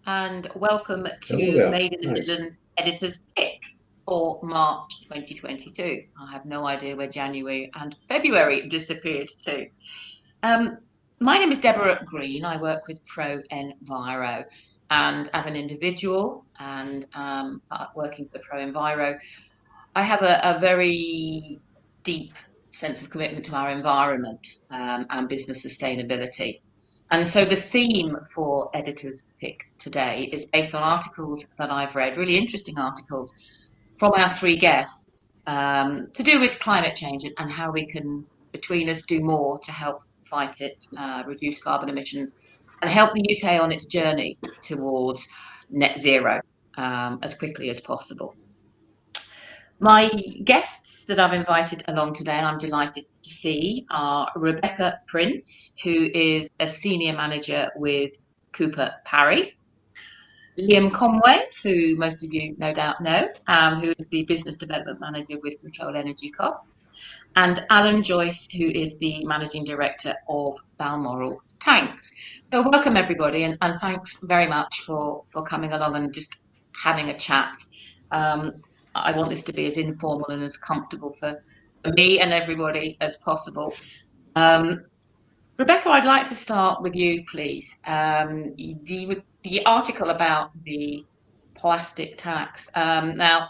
and welcome Hello to there. Made in the Hi. Midlands Editor's Pick for March 2022. I have no idea where January and February disappeared to. Um, my name is Deborah Green. I work with Pro Enviro, and as an individual and working for Pro Enviro, I have a very deep sense of commitment to our environment and business sustainability. And so the theme for Editor's Pick today is based on articles that I've read, really interesting articles from our three guests to do with climate change and how we can, between us, do more to help fight it, reduce carbon emissions, and help the UK on its journey towards net zero as quickly as possible. My guests that I've invited along today, and I'm delighted to see, are Rebecca Prince, who is a senior manager with Cooper Parry, Liam Conway, who most of you no doubt know, who is the business development manager with Control Energy Costs, and Alan Joyce, who is the managing director of Balmoral Tanks. So welcome everybody, and thanks very much for coming along and just having a chat. Um, I want this to be as informal and as comfortable for me and everybody as possible. Um, Rebecca, I'd like to start with you, please. The article about the plastic tax. Now,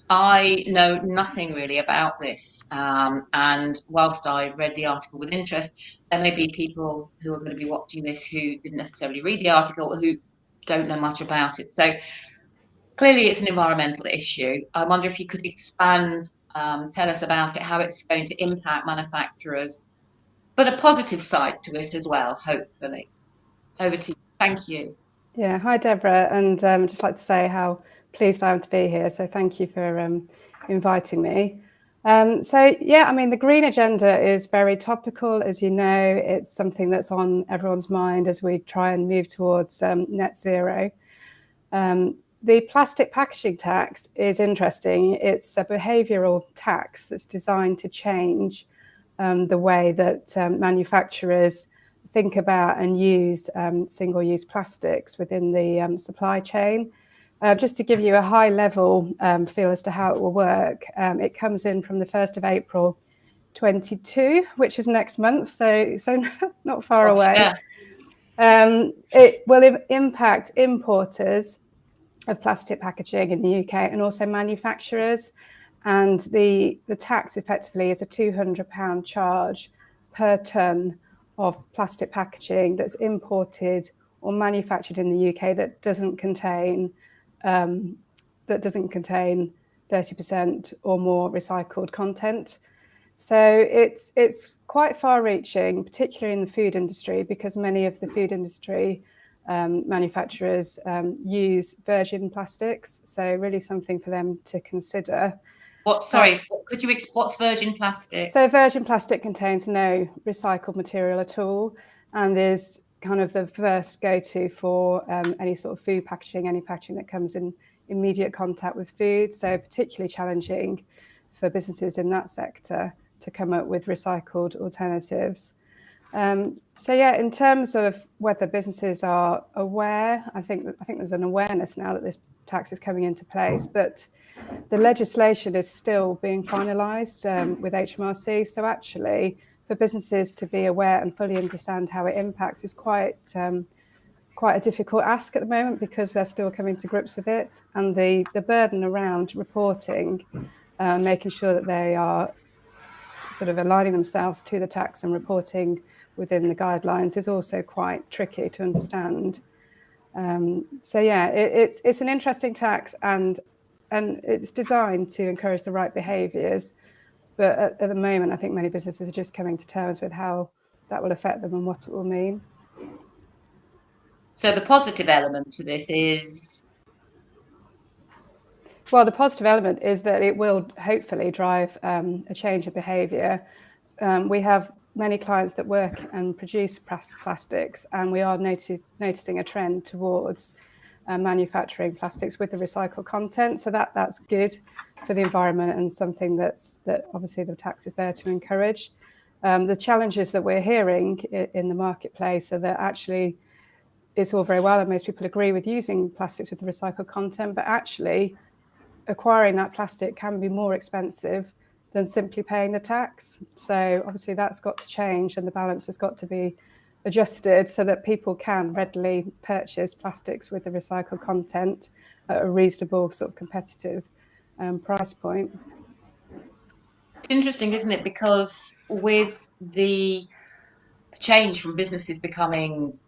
I know nothing really about this, and whilst I read the article with interest, there may be people who are going to be watching this who didn't necessarily read the article, who don't know much about it. So clearly, it's an environmental issue. I wonder if you could expand, tell us about it, how it's going to impact manufacturers, but a positive side to it as well, hopefully. Over to you. Thank you. Yeah, hi Deborah, and I'd just like to say how pleased I am to be here. So thank you for inviting me. The green agenda is very topical, as you know. It's something that's on everyone's mind as we try and move towards net zero. The plastic packaging tax is interesting. It's a behavioural tax that's designed to change the way that manufacturers think about and use single-use plastics within the supply chain. Just to give you a high-level feel as to how it will work, it comes in from the 1st of April 22, which is next month, so not far away. Yeah. It will impact importers of plastic packaging in the UK and also manufacturers. And the tax effectively is a £200 charge per tonne of plastic packaging that's imported or manufactured in the UK that doesn't contain 30% or more recycled content. So it's quite far-reaching, particularly in the food industry, because many of the food industry manufacturers use virgin plastics. So really something for them to consider. What's virgin plastic? So virgin plastic contains no recycled material at all, and is kind of the first go-to for any sort of food packaging, any packaging that comes in immediate contact with food. So particularly challenging for businesses in that sector to come up with recycled alternatives. In terms of whether businesses are aware, I think there's an awareness now that this tax is coming into place, but the legislation is still being finalised with HMRC. So actually, for businesses to be aware and fully understand how it impacts is quite a difficult ask at the moment, because they're still coming to grips with it, and the burden around reporting, making sure that they are sort of aligning themselves to the tax and reporting within the guidelines is also quite tricky to understand. It's an interesting tax, and it's designed to encourage the right behaviours. But at the moment, I think many businesses are just coming to terms with how that will affect them and what it will mean. So the positive element to this is? Well, the positive element is that it will hopefully drive a change of behaviour. We have many clients that work and produce plastics, and we are noticing a trend towards manufacturing plastics with the recycled content. So that's good for the environment, and something that obviously the tax is there to encourage. The challenges that we're hearing in the marketplace are that actually it's all very well and most people agree with using plastics with the recycled content, but actually acquiring that plastic can be more expensive than simply paying the tax. So obviously that's got to change, and the balance has got to be adjusted so that people can readily purchase plastics with the recycled content at a reasonable sort of competitive price point. It's interesting, isn't it? Because with the change from businesses becoming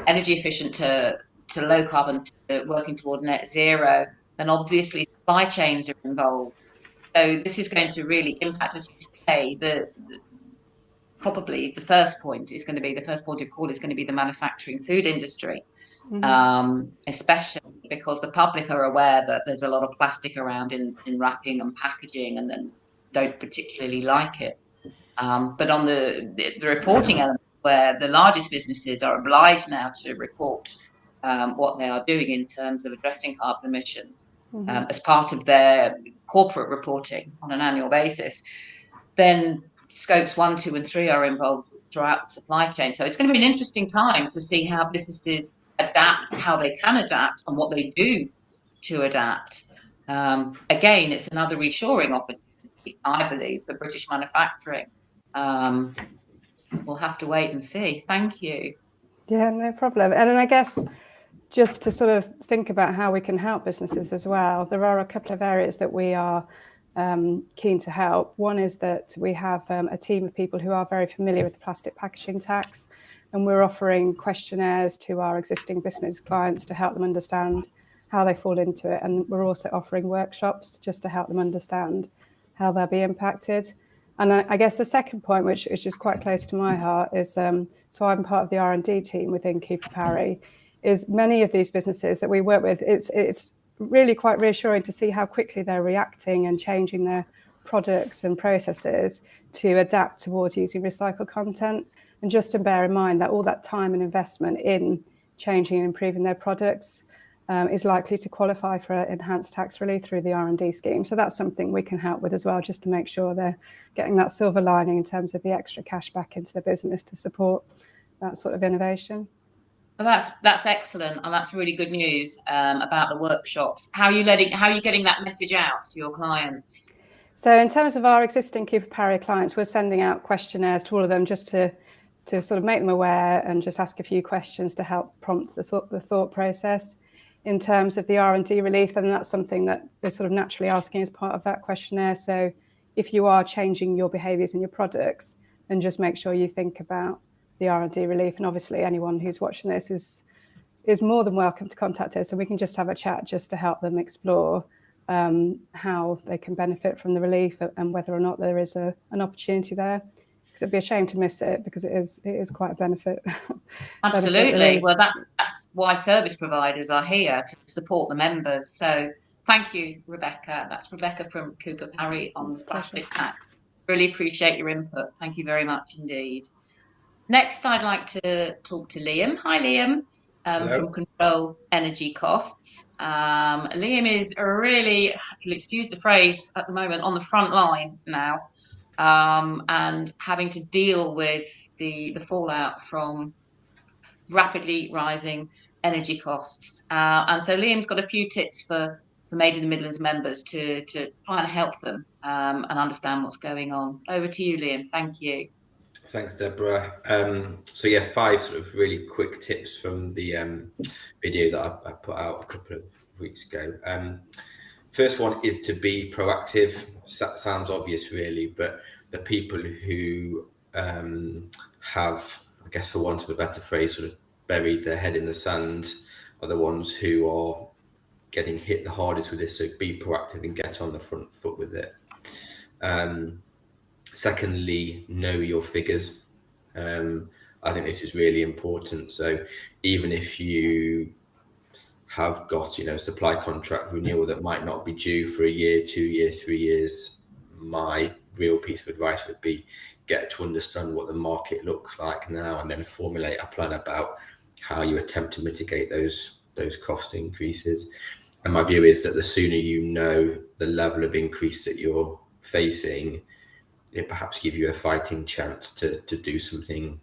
energy efficient to low carbon to working toward net zero, then obviously supply chains are involved. So this is going to really impact, as you say, probably the first point of call is going to be the manufacturing food industry, especially because the public are aware that there's a lot of plastic around in wrapping and packaging, and then don't particularly like it. But on the reporting element, where the largest businesses are obliged now to report what they are doing in terms of addressing carbon emissions as part of their corporate reporting on an annual basis, then scopes 1, 2, and 3 are involved throughout the supply chain. So it's going to be an interesting time to see how businesses adapt, how they can adapt, and what they do to adapt. Again, it's another reshoring opportunity, I believe, for British manufacturing. We'll have to wait and see. Thank you. Yeah, no problem. And then I guess just to sort of think about how we can help businesses as well, there are a couple of areas that we are keen to help. One is that we have a team of people who are very familiar with the plastic packaging tax, and we're offering questionnaires to our existing business clients to help them understand how they fall into it. And we're also offering workshops just to help them understand how they'll be impacted. And I guess the second point, which is just quite close to my heart, is so I'm part of the R&D team within Cooper Parry, is many of these businesses that we work with, it's really quite reassuring to see how quickly they're reacting and changing their products and processes to adapt towards using recycled content. And just to bear in mind that all that time and investment in changing and improving their products is likely to qualify for enhanced tax relief through the R&D scheme. So that's something we can help with as well, just to make sure they're getting that silver lining in terms of the extra cash back into the business to support that sort of innovation. Well, that's excellent, and that's really good news about the workshops. How are you getting that message out to your clients? So in terms of our existing Cooper Parry clients, we're sending out questionnaires to all of them just to sort of make them aware and just ask a few questions to help prompt the thought process. In terms of the R&D relief, then that's something that we're sort of naturally asking as part of that questionnaire. So if you are changing your behaviours and your products, then just make sure you think about the R&D relief. And obviously anyone who's watching this is more than welcome to contact us, and we can just have a chat just to help them explore how they can benefit from the relief and whether or not there is an opportunity there. Because it'd be a shame to miss it, because it is quite a benefit. Absolutely. Benefit well, that's why service providers are here, to support the members. So thank you, Rebecca. That's Rebecca from Cooper Parry on the plastic tax. Really appreciate your input. Thank you very much indeed. Next, I'd like to talk to Liam. Hi, Liam. From Control Energy Costs. Liam is really, if you'll excuse the phrase, at the moment on the front line now, and having to deal with the fallout from rapidly rising energy costs. And so Liam's got a few tips for Made in the Midlands members to try and help them and understand what's going on. Over to you, Liam. Thank you. Thanks, Deborah. So yeah, 5 sort of really quick tips from the video that I put out a couple of weeks ago. First one is to be proactive. Sounds obvious, really, but the people who have, I guess for want of a better phrase, sort of buried their head in the sand are the ones who are getting hit the hardest with this. So be proactive and get on the front foot with it. Secondly, know your figures. I think this is really important. So even if you have got, supply contract renewal that might not be due for a year, 2 years, 3 years, my real piece of advice would be get to understand what the market looks like now, and then formulate a plan about how you attempt to mitigate those cost increases. And my view is that the sooner you know the level of increase that you're facing, it perhaps give you a fighting chance to do something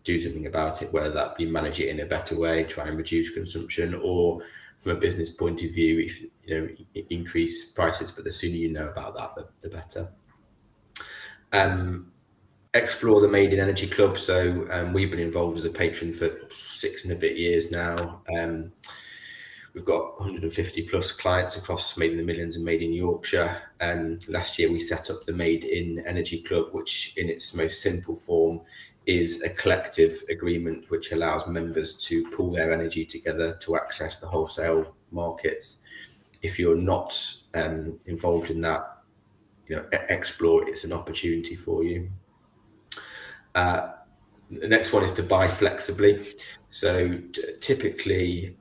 do something about it, whether that be manage it in a better way, try and reduce consumption, or from a business point of view, if increase prices. But the sooner you know about that, the better. Explore the Made in Energy Club. So we've been involved as a patron for 6 and a bit years now. We've got 150 plus clients across Made in the Midlands and Made in Yorkshire. Last year we set up the Made in Energy Club, which in its most simple form is a collective agreement which allows members to pool their energy together to access the wholesale markets. If you're not involved in that, explore it. It's an opportunity for you. The next one is to buy flexibly. So typically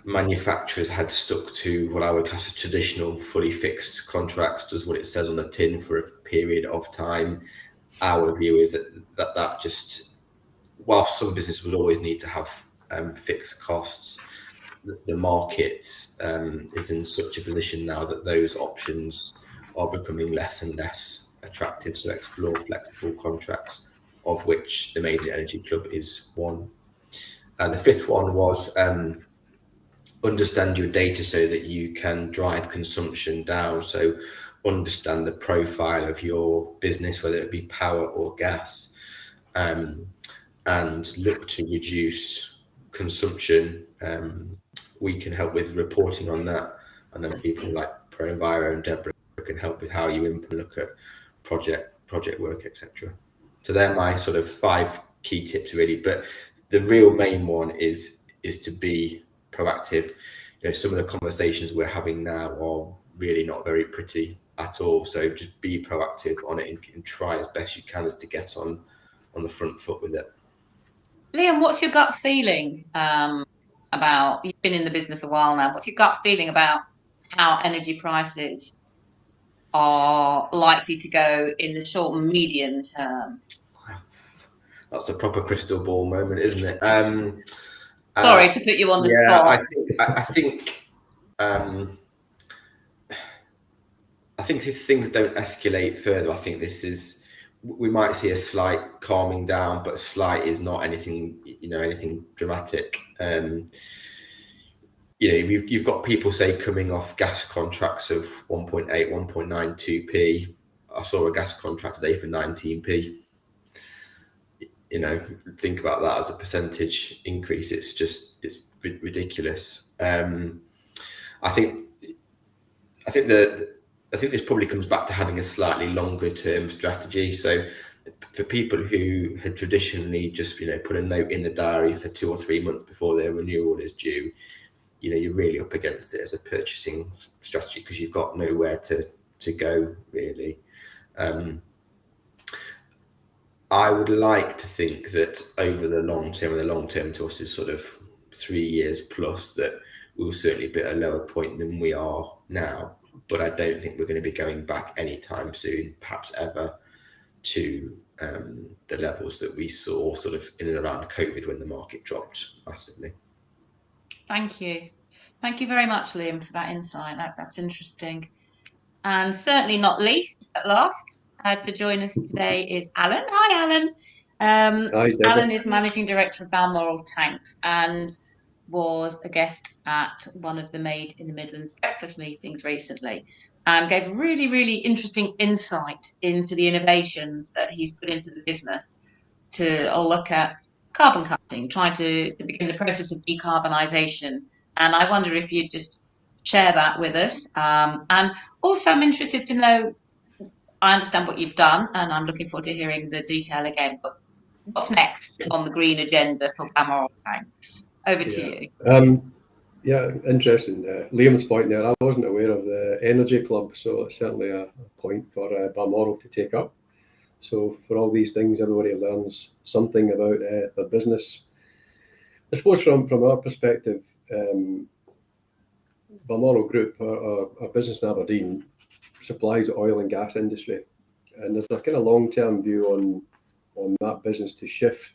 manufacturers had stuck to what I would class as traditional fully fixed contracts, does what it says on the tin for a period of time. Our view is that just, whilst some businesses will always need to have fixed costs, the market is in such a position now that those options are becoming less and less attractive. So explore flexible contracts, of which the Made in Energy Club is one. The fifth one was understand your data so that you can drive consumption down. So understand the profile of your business, whether it be power or gas, and look to reduce consumption. We can help with reporting on that, and then people like ProEnviro and Deborah can help with how you look at project work, etc. So they're my sort of 5 key tips really, but the real main one is to be proactive. Some of the conversations we're having now are really not very pretty at all, so just be proactive on it and try as best you can as to get on the front foot with it. Liam, what's your gut feeling about, you've been in the business a while now, what's your gut feeling about how energy prices are likely to go in the short and medium term? That's a proper crystal ball moment, isn't it? Sorry to put you on the spot. I think if things don't escalate further, I think we might see a slight calming down, but slight is not anything dramatic. You've got people, say, coming off gas contracts of 1.8, 1.92p. I saw a gas contract today for 19p. Think about that as a percentage increase. It's ridiculous. I think this probably comes back to having a slightly longer term strategy. So for people who had traditionally just put a note in the diary for 2 or 3 months before their renewal is due, you're really up against it as a purchasing strategy because you've got nowhere to go really. I would like to think that over the long term, and the long term to us is sort of 3 years plus, that we'll certainly be at a lower point than we are now. But I don't think we're going to be going back anytime soon, perhaps ever, to the levels that we saw sort of in and around COVID when the market dropped massively. Thank you. Thank you very much, Liam, for that insight. That's interesting. And certainly not least, at last, to join us today is Alan. Hi, Alan. Hi, Deborah. Alan is Managing Director of Balmoral Tanks and was a guest at one of the Made in the Midlands breakfast meetings recently, and gave really, really interesting insight into the innovations that he's put into the business to look at carbon cutting, trying to begin the process of decarbonisation. And I wonder if you'd just share that with us. And also I'm interested to know, I understand what you've done and I'm looking forward to hearing the detail again, but what's next on the green agenda for Balmoral Tanks? Over to you. Yeah, interesting. Liam's point there, I wasn't aware of the Energy Club, so it's certainly a point for Balmoral to take up. So for all these things, everybody learns something about their business. I suppose from our perspective, Balmoral Group, our business in Aberdeen, supplies the oil and gas industry. And there's a kind of long-term view on that business to shift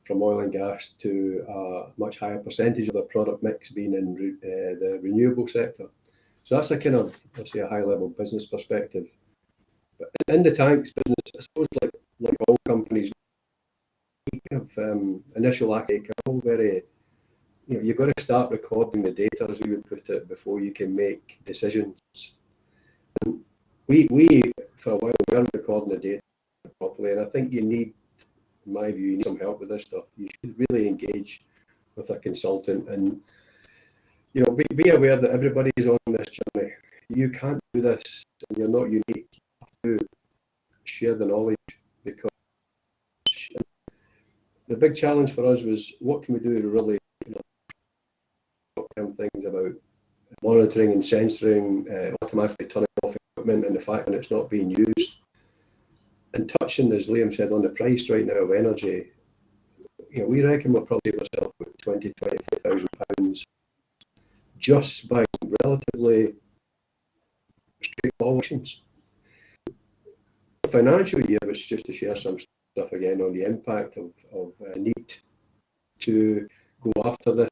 from oil and gas to a much higher percentage of the product mix being in the renewable sector. So that's a kind of, let's say, a high-level business perspective. But in the tanks business, I suppose like all companies, kind of initial activity are all very, you've got to start recording the data, as we would put it, before you can make decisions. And we for a while, weren't recording the data properly, and I think you need, in my view, you need some help with this stuff. You should really engage with a consultant and, be aware that everybody is on this journey. You can't do this, and you're not unique. You have to share the knowledge, because the big challenge for us was, what can we do to really short-term things about monitoring and censoring, automatically turning off equipment, and the fact that it's not being used. And touching, as Liam said, on the price right now of energy, we reckon we'll probably save ourselves with £20,000-25,000 just by relatively straightforward actions. The financial year, which, just to share some stuff again on the impact of need to go after this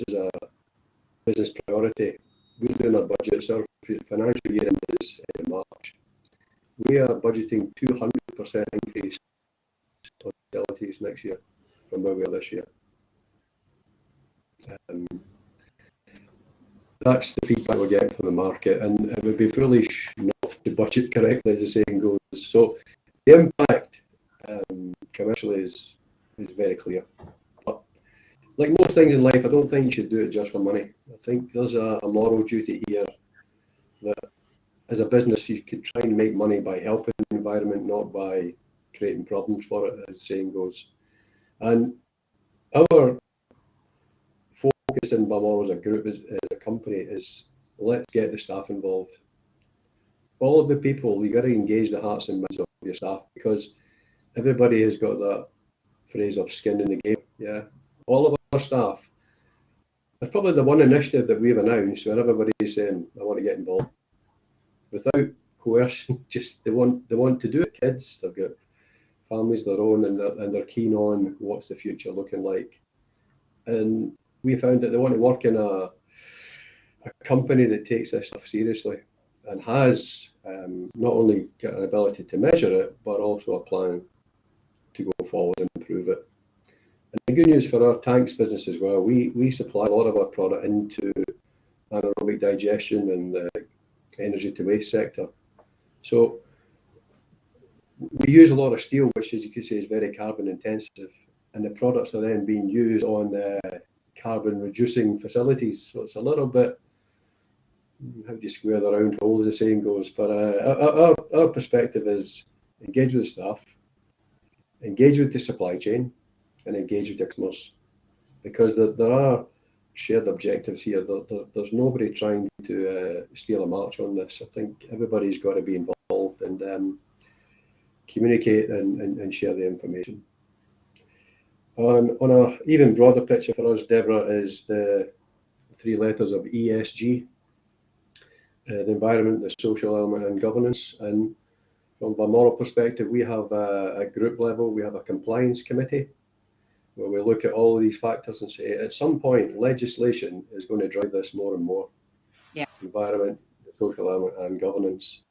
as a business priority. We're doing our budgets. Our financial year is in March. We are budgeting 200% increase on utilities next year from where we are this year. That's the feedback we're getting from the market, and it would be foolish not to budget correctly, as the saying goes. So the impact commercially is very clear. But like most things in life, I don't think you should do it just for money. I think there's a moral duty here that as a business you could try and make money by helping the environment, not by creating problems for it, as the saying goes. And our focus in Balmoral as a group, as a company, is let's get the staff involved. All of the people, you got to engage the hearts and minds of your staff, because everybody has got that phrase of skin in the game. Yeah, all of our staff. It's probably the one initiative that we've announced where everybody's saying, "I want to get involved," without coercion. Just they want to do it. Kids, they've got families of their own, and they're keen on what's the future looking like. And we found that they want to work in a company that takes this stuff seriously and has not only got an ability to measure it, but also a plan to go forward and improve it. And the good news for our tanks business as well, we supply a lot of our product into anaerobic digestion and the energy to waste sector. So we use a lot of steel, which, as you can see, is very carbon intensive, and the products are then being used on carbon reducing facilities. So it's a little bit, how do you square the round hole, as the saying goes. But our perspective is engage with the staff, engage with the supply chain, and engage with the customers, because there are shared objectives here. There's nobody trying to steal a march on this. I think everybody's got to be involved and communicate and share the information. On a even broader picture for us, Deborah, is the three letters of ESG, the environment, the social element, and governance. And from a moral perspective, we have a group level, we have a compliance committee where we look at all of these factors and say, at some point, legislation is going to drive this more and more. Yeah. Environment, the social element, and governance.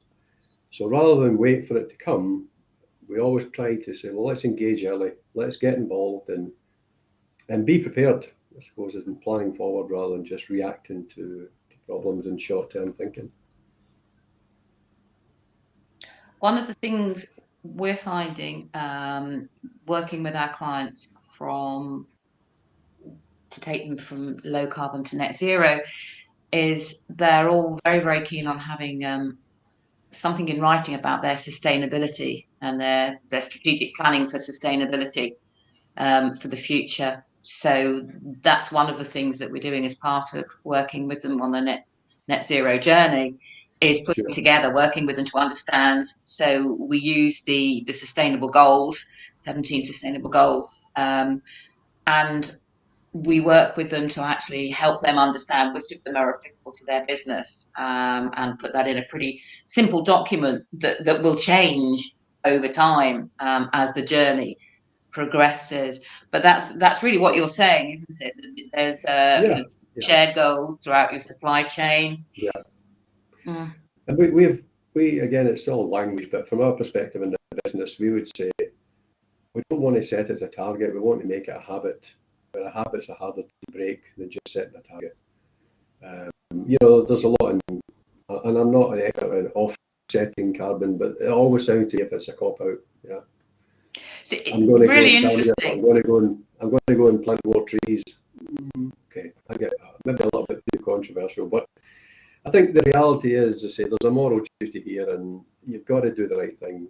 So rather than wait for it to come, we always try to say, well, let's engage early, let's get involved and be prepared, I suppose, in planning forward rather than just reacting to problems in short-term thinking. One of the things we're finding working with our clients to take them from low carbon to net zero is they're all very, very keen on having something in writing about their sustainability and their strategic planning for sustainability for the future. So that's one of the things that we're doing as part of working with them on the net zero journey, is putting together, working with them to understand. So we use the sustainable goals, 17 sustainable goals, and we work with them to actually help them understand which of them are applicable to their business, and put that in a pretty simple document that will change over time as the journey progresses. But that's really what you're saying, isn't it? There's shared goals throughout your supply chain. Yeah. Mm. And we again, it's all language, but from our perspective in the business, we would say we don't want to set it as a target. We want to make it a habit. But a habits are harder to break than just setting a target. There's a lot in, and I'm not an expert in offsetting carbon, but it always sounds to me if it's a cop out. Yeah. So I'm going to really go interesting. I'm going to go and plant more trees. Okay, I get that. Maybe a little bit too controversial, but I think the reality is, I say, there's a moral duty here, and you've got to do the right thing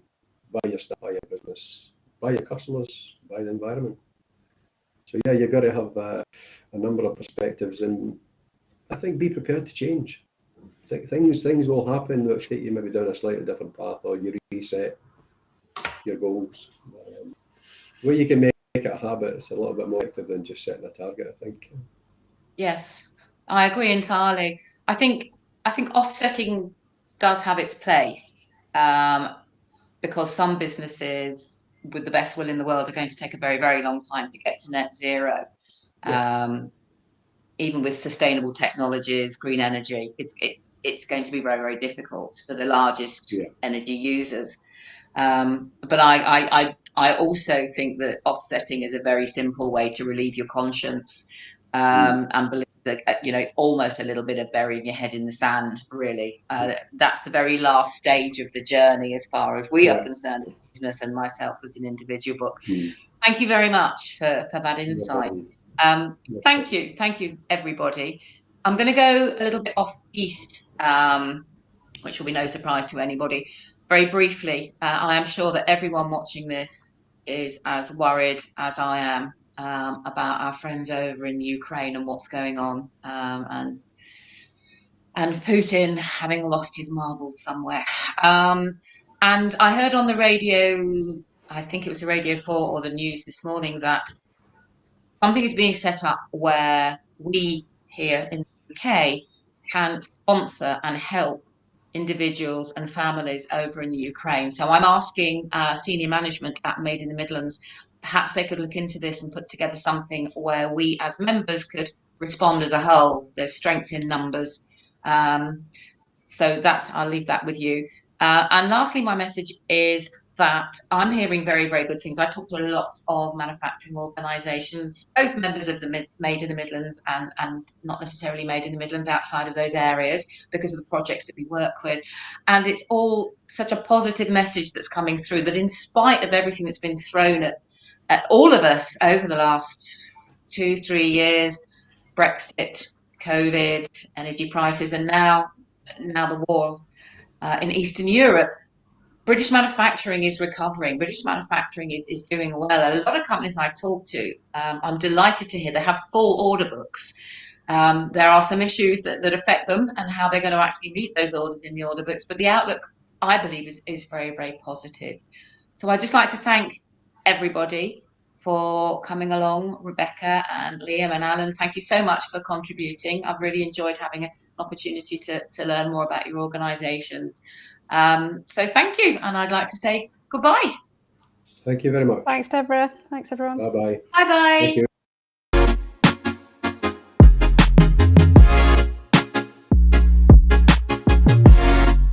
by your staff, by your business, by your customers, by the environment. So yeah, you've got to have a number of perspectives, and I think be prepared to change. I think things will happen that take you maybe down a slightly different path, or you reset your goals. Where you can make it a habit, it's a little bit more active than just setting a target, I think. Yes, I agree entirely. I think offsetting does have its place, because some businesses with the best will in the world are going to take a very, very long time to get to net zero. Yeah. Even with sustainable technologies, green energy, it's going to be very, very difficult for the largest energy users. But I also think that offsetting is a very simple way to relieve your conscience, and believe that it's almost a little bit of burying your head in the sand. Really, that's the very last stage of the journey as far as we are concerned, business and myself as an individual. But thank you very much for that insight. Thank you, everybody. I'm going to go a little bit off east, which will be no surprise to anybody. Very briefly, I am sure that everyone watching this is as worried as I am about our friends over in Ukraine and what's going on, and Putin having lost his marbles somewhere. And I heard on the radio, I think it was the Radio 4 or the news this morning, that something is being set up where we here in the UK can sponsor and help individuals and families over in the Ukraine. So I'm asking senior management at Made in the Midlands, perhaps they could look into this and put together something where we as members could respond as a whole. There's strength in numbers. So I'll leave that with you. And lastly, my message is that I'm hearing very, very good things. I talk to a lot of manufacturing organisations, both members of the Made in the Midlands and not necessarily Made in the Midlands outside of those areas, because of the projects that we work with. And it's all such a positive message that's coming through, that in spite of everything that's been thrown at all of us over the last 2-3 years, Brexit, COVID, energy prices, and now the war in Eastern Europe, British manufacturing is recovering. British manufacturing is doing well. A lot of companies I talk to, I'm delighted to hear they have full order books. There are some issues that affect them and how they're going to actually meet those orders in the order books. But the outlook, I believe, is very, very positive. So I'd just like to thank everybody for coming along. Rebecca and Liam and Alan, thank you so much for contributing. I've really enjoyed having an opportunity to learn more about your organisations. So thank you, and I'd like to say goodbye. Thank you very much. Thanks, Deborah. Thanks, everyone. Bye-bye. Bye-bye. Thank you.